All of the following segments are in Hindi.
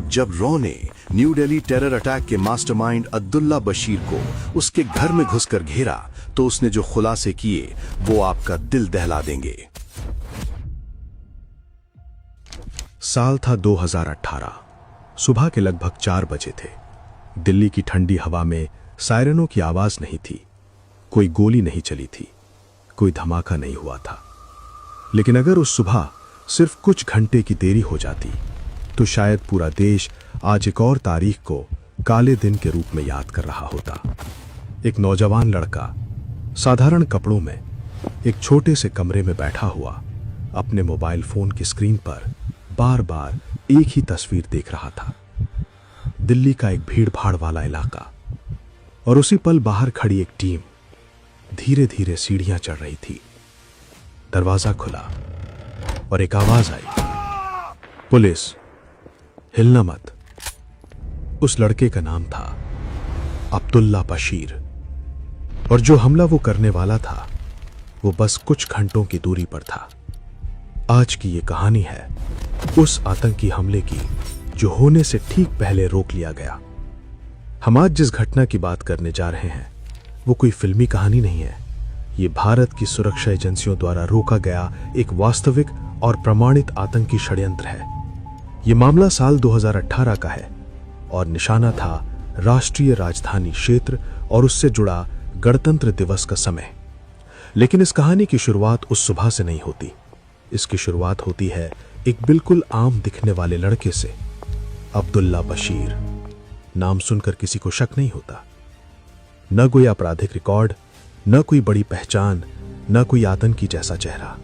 जब रॉ ने न्यू दिल्ली टेरर अटैक के मास्टरमाइंड अब्दुल्ला बशीर को उसके घर में घुसकर घेरा तो उसने जो खुलासे किए वो आपका दिल दहला देंगे। साल था 2018। सुबह के लगभग 4 बजे थे। दिल्ली की ठंडी हवा में सायरनों की आवाज नहीं थी, कोई गोली नहीं चली थी, कोई धमाका नहीं हुआ था। लेकिन अगर उस सुबह सिर्फ कुछ घंटे की देरी हो जाती तो शायद पूरा देश आज एक और तारीख को काले दिन के रूप में याद कर रहा होता। एक नौजवान लड़का साधारण कपड़ों में एक छोटे से कमरे में बैठा हुआ अपने मोबाइल फोन की स्क्रीन पर बार बार एक ही तस्वीर देख रहा था। दिल्ली का एक भीड़ भाड़ वाला इलाका, और उसी पल बाहर खड़ी एक टीम धीरे धीरे सीढ़ियां चढ़ रही थी। दरवाजा खुला और एक आवाज आई, पुलिस, हिलना मत। उस लड़के का नाम था अब्दुल्ला बशीर, और जो हमला वो करने वाला था वो बस कुछ घंटों की दूरी पर था। आज की ये कहानी है उस आतंकी हमले की जो होने से ठीक पहले रोक लिया गया। हम आज जिस घटना की बात करने जा रहे हैं वो कोई फिल्मी कहानी नहीं है। ये भारत की सुरक्षा एजेंसियों द्वारा रोका गया एक वास्तविक और प्रमाणित आतंकी षड्यंत्र है। ये मामला साल 2018 का है और निशाना था राष्ट्रीय राजधानी क्षेत्र और उससे जुड़ा गणतंत्र दिवस का समय। लेकिन इस कहानी की शुरुआत उस सुबह से नहीं होती। इसकी शुरुआत होती है एक बिल्कुल आम दिखने वाले लड़के से, अब्दुल्ला बशीर। नाम सुनकर किसी को शक नहीं होता। न कोई आपराधिक रिकॉर्ड, न कोई बड़ी पहचान, न कोई आतंकी जैसा चेहरा।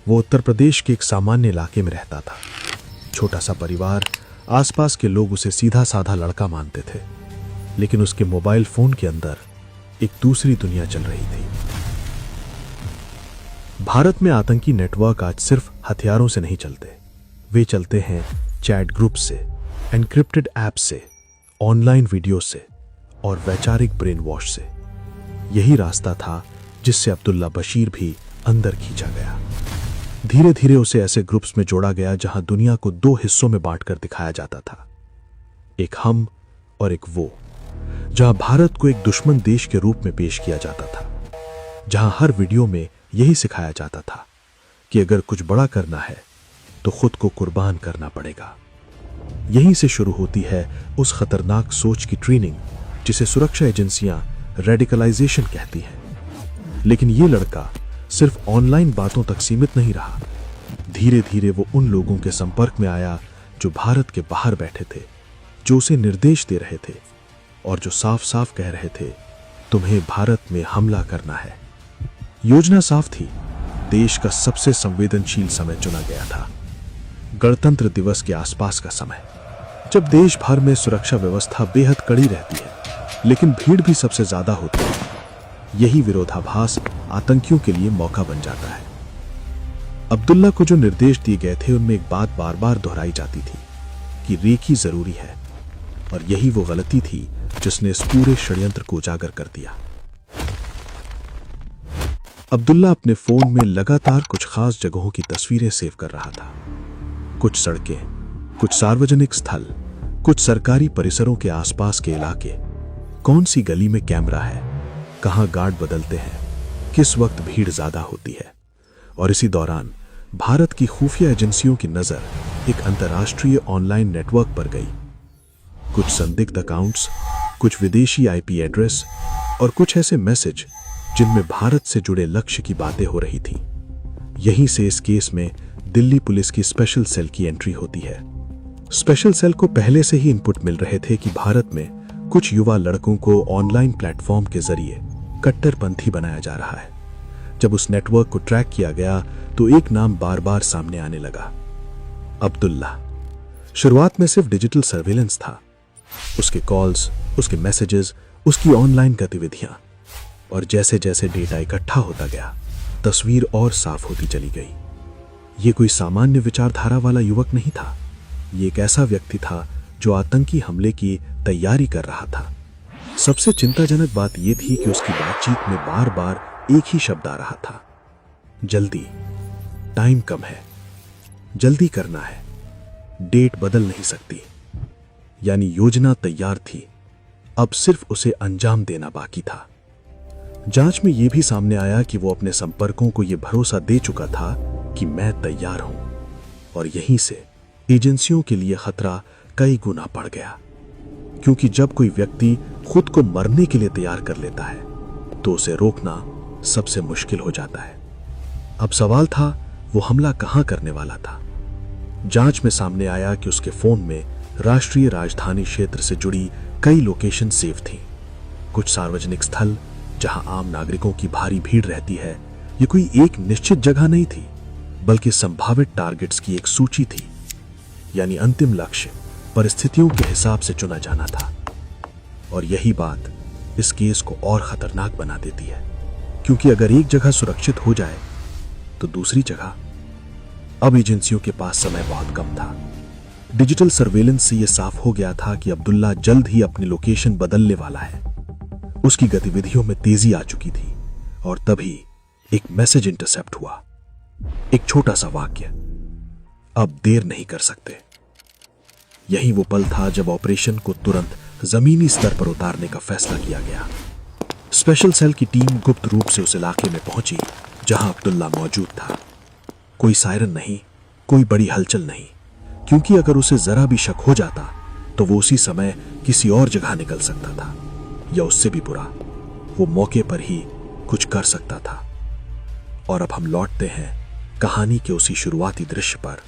वो उत्तर प्रदेश के एक सामान्य इलाके में रहता था। छोटा सा परिवार, आसपास के लोग उसे सीधा साधा लड़का मानते थे। लेकिन उसके मोबाइल फोन के अंदर एक दूसरी दुनिया चल रही थी। भारत में आतंकी नेटवर्क आज सिर्फ हथियारों से नहीं चलते। वे चलते हैं चैट ग्रुप से, एन्क्रिप्टेड ऐप से, ऑनलाइन वीडियो से और वैचारिक ब्रेन वॉश से। यही रास्ता था जिससे अब्दुल्ला बशीर भी अंदर खींचा गया। धीरे धीरे उसे ऐसे ग्रुप्स में जोड़ा गया जहां दुनिया को 2 हिस्सों में बांटकर दिखाया जाता था, एक हम और एक वो। जहां भारत को एक दुश्मन देश के रूप में पेश किया जाता था, जहां हर वीडियो में यही सिखाया जाता था कि अगर कुछ बड़ा करना है तो खुद को कुर्बान करना पड़ेगा। यहीं से शुरू होती है उस खतरनाक सोच की ट्रेनिंग जिसे सुरक्षा एजेंसियां रेडिकलाइजेशन कहती हैं। लेकिन ये लड़का सिर्फ ऑनलाइन बातों तक सीमित नहीं रहा। धीरे धीरे वो उन लोगों के संपर्क में आया जो भारत के बाहर बैठे थे, जो उसे निर्देश दे रहे थे और जो साफ साफ कह रहे थे, तुम्हें भारत में हमला करना है। योजना साफ थी। देश का सबसे संवेदनशील समय चुना गया था, गणतंत्र दिवस के आसपास का समय, जब देश भर में सुरक्षा व्यवस्था बेहद कड़ी रहती है लेकिन भीड़ भी सबसे ज्यादा होती है। यही विरोधाभास आतंकियों के लिए मौका बन जाता है। अब्दुल्ला को जो निर्देश दिए गए थे उनमें एक बात बार बार दोहराई जाती थी कि रेकी जरूरी है, और यही वो गलती थी जिसने इस पूरे षड्यंत्र को उजागर कर दिया। अब्दुल्ला अपने फोन में लगातार कुछ खास जगहों की तस्वीरें सेव कर रहा था। कुछ सड़कें, कुछ सार्वजनिक स्थल, कुछ सरकारी परिसरों के आसपास के इलाके, कौन सी गली में कैमरा है, कहां गार्ड बदलते हैं, किस वक्त भीड़ ज्यादा होती है। और इसी दौरान भारत की खुफिया एजेंसियों की नजर एक अंतर्राष्ट्रीय ऑनलाइन नेटवर्क पर गई। कुछ संदिग्ध अकाउंट्स, कुछ विदेशी आईपी एड्रेस और कुछ ऐसे मैसेज जिनमें भारत से जुड़े लक्ष्य की बातें हो रही थी। यहीं से इस केस में दिल्ली पुलिस की स्पेशल सेल की एंट्री होती है। स्पेशल सेल को पहले से ही इनपुट मिल रहे थे कि भारत में कुछ युवा लड़कों को ऑनलाइन प्लेटफॉर्म के जरिए कट्टरपंथी बनाया जा रहा है। जब उस नेटवर्क को ट्रैक किया गया तो एक नाम बार बार सामने आने लगा, अब्दुल्ला। शुरुआत में सिर्फ डिजिटल सर्वेलेंस था, उसके कॉल्स, उसके मैसेजेस, उसकी ऑनलाइन गतिविधियां। और जैसे जैसे डेटा इकट्ठा होता गया, तस्वीर और साफ होती चली गई। ये कोई सामान्य विचारधारा वाला युवक नहीं था। ये एक ऐसा व्यक्ति था जो आतंकी हमले की तैयारी कर रहा था। सबसे चिंताजनक बात यह थी कि उसकी बातचीत में बार बार एक ही शब्द आ रहा था, जल्दी, टाइम कम है, जल्दी करना है, डेट बदल नहीं सकती। यानी योजना तैयार थी, अब सिर्फ उसे अंजाम देना बाकी था। जांच में यह भी सामने आया कि वो अपने संपर्कों को यह भरोसा दे चुका था कि मैं तैयार हूं, और यहीं से एजेंसियों के लिए खतरा कई गुना बढ़ गया। क्योंकि जब कोई व्यक्ति खुद को मरने के लिए तैयार कर लेता है तो उसे रोकना सबसे मुश्किल हो जाता है। अब सवाल था वो हमला कहां करने वाला था। जांच में सामने आया कि उसके फोन में राष्ट्रीय राजधानी क्षेत्र से जुड़ी कई लोकेशन सेव थी। कुछ सार्वजनिक स्थल जहां आम नागरिकों की भारी भीड़ रहती है, ये कोई एक निश्चित जगह नहीं थी, बल्कि संभावित टारगेट्स की एक सूची थी। यानी अंतिम लक्ष्य परिस्थितियों के हिसाब से चुना जाना था। और यही बात इस केस को और खतरनाक बना देती है, क्योंकि अगर एक जगह सुरक्षित हो जाए तो दूसरी जगह। अब एजेंसियों के पास समय बहुत कम था। डिजिटल सर्वेलेंस से यह साफ हो गया था कि अब्दुल्ला जल्द ही अपनी लोकेशन बदलने वाला है। उसकी गतिविधियों में तेजी आ चुकी थी, और तभी एक मैसेज इंटरसेप्ट हुआ। एक छोटा सा वाक्य, अब देर नहीं कर सकते। यही वो पल था जब ऑपरेशन को तुरंत जमीनी स्तर पर उतारने का फैसला किया गया। स्पेशल सेल की टीम गुप्त रूप से उस इलाके में पहुंची जहां अब्दुल्ला मौजूद था। कोई सायरन नहीं, कोई बड़ी हलचल नहीं, क्योंकि अगर उसे जरा भी शक हो जाता तो वो उसी समय किसी और जगह निकल सकता था, या उससे भी बुरा, वो मौके पर ही कुछ कर सकता था। और अब हम लौटते हैं कहानी के उसी शुरुआती दृश्य पर।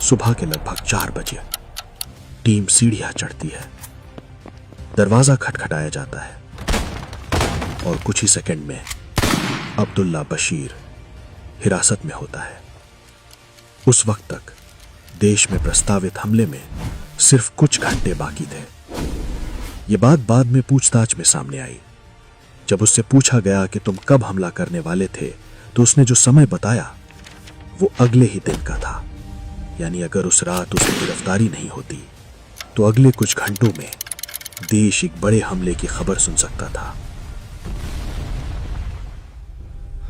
सुबह के लगभग 4 बजे टीम सीढ़ियां चढ़ती है, दरवाजा खटखटाया जाता है, और कुछ ही सेकंड में अब्दुल्ला बशीर हिरासत में होता है। उस वक्त तक देश में प्रस्तावित हमले में सिर्फ कुछ घंटे बाकी थे। यह बात बाद में पूछताछ में सामने आई। जब उससे पूछा गया कि तुम कब हमला करने वाले थे, तो उसने जो समय बताया वो अगले ही दिन का था। यानी अगर उस रात उसे गिरफ्तारी नहीं होती तो अगले कुछ घंटों में देश एक बड़े हमले की खबर सुन सकता था।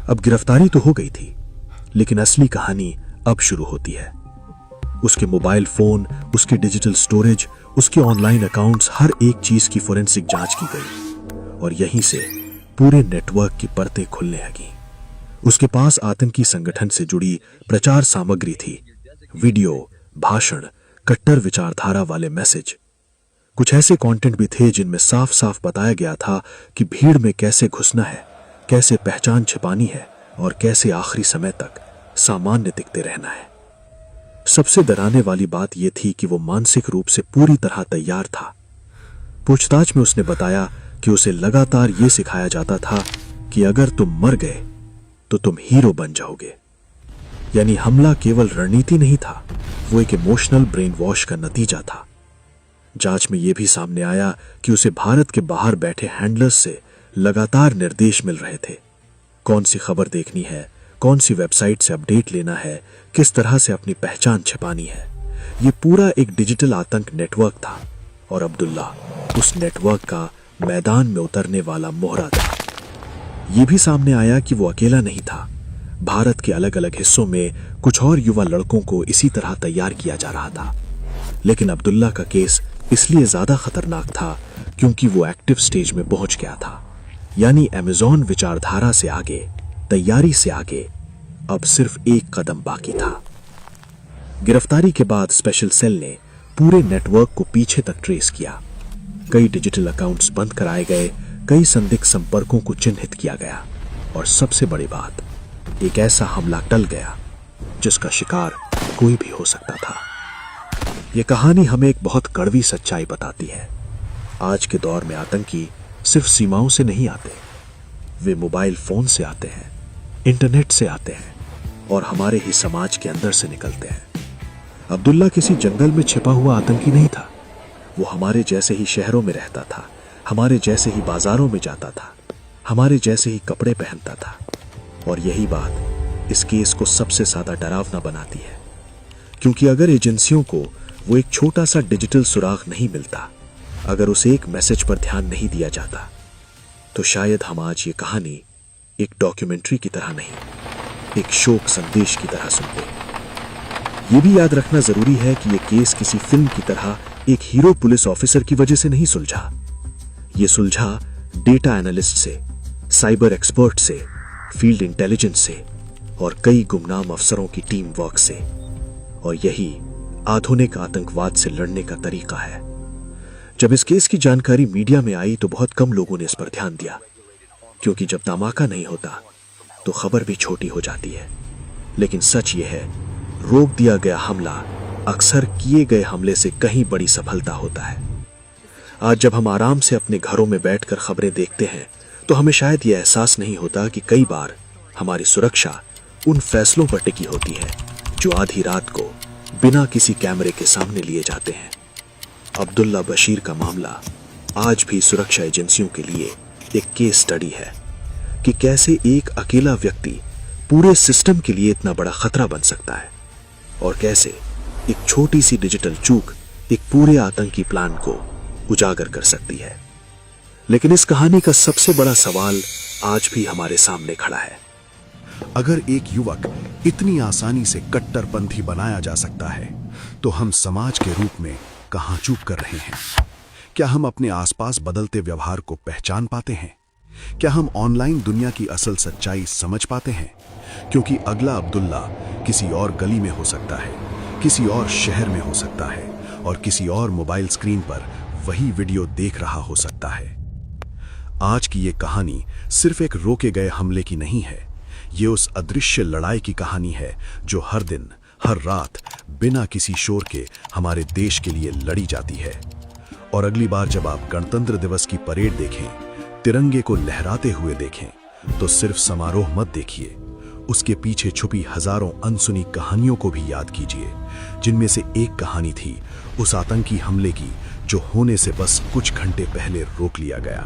अब गिरफ्तारी तो हो गई थी, लेकिन असली कहानी अब शुरू होती है। उसके मोबाइल फोन, उसके डिजिटल स्टोरेज, उसके ऑनलाइन अकाउंट्स, हर एक चीज की फोरेंसिक जांच की गई, और यहीं से पूरे नेटवर्क की परतें खुलने लगी। उसके पास आतंकी संगठन से जुड़ी प्रचार सामग्री थी, वीडियो, भाषण, कट्टर विचारधारा वाले मैसेज। कुछ ऐसे कंटेंट भी थे जिनमें साफ साफ बताया गया था कि भीड़ में कैसे घुसना है, कैसे पहचान छिपानी है, और कैसे आखिरी समय तक सामान्य दिखते रहना है। सबसे डराने वाली बात यह थी कि वो मानसिक रूप से पूरी तरह तैयार था। पूछताछ में उसने बताया कि उसे लगातार यह सिखाया जाता था कि अगर तुम मर गए तो तुम हीरो बन जाओगे। यानी हमला केवल रणनीति नहीं था, वो एक इमोशनल ब्रेन वॉश का नतीजा था। जांच में यह भी सामने आया कि उसे भारत के बाहर बैठे हैंडलर्स से लगातार निर्देश मिल रहे थे। कौन सी खबर देखनी है, कौन सी वेबसाइट से अपडेट लेना है, किस तरह से अपनी पहचान छिपानी है। यह पूरा एक डिजिटल आतंक नेटवर्क था, और अब्दुल्ला उस नेटवर्क का मैदान में उतरने वाला मोहरा था। यह भी सामने आया कि वो अकेला नहीं था। भारत के अलग अलग हिस्सों में कुछ और युवा लड़कों को इसी तरह तैयार किया जा रहा था। लेकिन अब्दुल्ला का केस इसलिए ज्यादा खतरनाक था क्योंकि वो एक्टिव स्टेज में पहुंच गया था। यानी अमेज़न विचारधारा से आगे, तैयारी से आगे अब सिर्फ एक कदम बाकी था। गिरफ्तारी के बाद स्पेशल सेल ने पूरे नेटवर्क को पीछे तक ट्रेस किया। कई डिजिटल अकाउंट्स बंद कराए गए, कई संदिग्ध संपर्कों को चिन्हित किया गया, और सबसे बड़ी बात, एक ऐसा हमला टल गया जिसका शिकार कोई भी हो सकता था। यह कहानी हमें एक बहुत कड़वी सच्चाई बताती है। आज के दौर में आतंकी सिर्फ सीमाओं से नहीं आते, वे मोबाइल फोन से आते हैं, इंटरनेट से आते हैं, और हमारे ही समाज के अंदर से निकलते हैं। अब्दुल्ला किसी जंगल में छिपा हुआ आतंकी नहीं था। वो हमारे जैसे ही शहरों में रहता था, हमारे जैसे ही बाजारों में जाता था, हमारे जैसे ही कपड़े पहनता था। और यही बात इस केस को सबसे ज्यादा डरावना बनाती है, क्योंकि अगर एजेंसियों को वो एक छोटा सा डिजिटल सुराग नहीं मिलता, अगर उस एक मैसेज पर ध्यान नहीं दिया जाता, तो शायद हम आज ये कहानी एक डॉक्यूमेंट्री की तरह नहीं, एक शोक संदेश की तरह सुनते। ये भी याद रखना जरूरी है कि यह केस किसी फिल्म की तरह एक हीरो पुलिस ऑफिसर की वजह से नहीं सुलझा। ये सुलझा डेटा एनालिस्ट से, साइबर एक्सपर्ट से, फील्ड इंटेलिजेंस से और कई गुमनाम अफसरों की टीम वर्क से। और यही आधुनिक आतंकवाद से लड़ने का तरीका है। जब इस केस की जानकारी मीडिया में आई तो बहुत कम लोगों ने इस पर ध्यान दिया, क्योंकि जब धमाका नहीं होता तो खबर भी छोटी हो जाती है। लेकिन सच यह है, रोक दिया गया हमला अक्सर किए गए हमले से कहीं बड़ी सफलता होता है। आज जब हम आराम से अपने घरों में बैठकर खबरें देखते हैं तो हमें शायद यह एहसास नहीं होता कि कई बार हमारी सुरक्षा उन फैसलों पर टिकी होती है जो आधी रात को बिना किसी कैमरे के सामने लिए जाते हैं। अब्दुल्ला बशीर का मामला आज भी सुरक्षा एजेंसियों के लिए एक केस स्टडी है कि कैसे एक अकेला व्यक्ति पूरे सिस्टम के लिए इतना बड़ा खतरा बन सकता है और कैसे एक छोटी सी डिजिटल चूक एक पूरे आतंकी प्लान को उजागर कर सकती है। लेकिन इस कहानी का सबसे बड़ा सवाल आज भी हमारे सामने खड़ा है। अगर एक युवक इतनी आसानी से कट्टरपंथी बनाया जा सकता है तो हम समाज के रूप में कहां चूक कर रहे हैं? क्या हम अपने आसपास बदलते व्यवहार को पहचान पाते हैं? क्या हम ऑनलाइन दुनिया की असल सच्चाई समझ पाते हैं? क्योंकि अगला अब्दुल्ला किसी और गली में हो सकता है, किसी और शहर में हो सकता है और किसी और मोबाइल स्क्रीन पर वही वीडियो देख रहा हो सकता है। आज की ये कहानी सिर्फ एक रोके गए हमले की नहीं है, ये उस अदृश्य लड़ाई की कहानी है जो हर दिन, हर रात बिना किसी शोर के हमारे देश के लिए लड़ी जाती है। और अगली बार जब आप गणतंत्र दिवस की परेड देखें, तिरंगे को लहराते हुए देखें, तो सिर्फ समारोह मत देखिए, उसके पीछे छुपी हजारों अनसुनी कहानियों को भी याद कीजिए, जिनमें से एक कहानी थी उस आतंकी हमले की जो होने से बस कुछ घंटे पहले रोक लिया गया।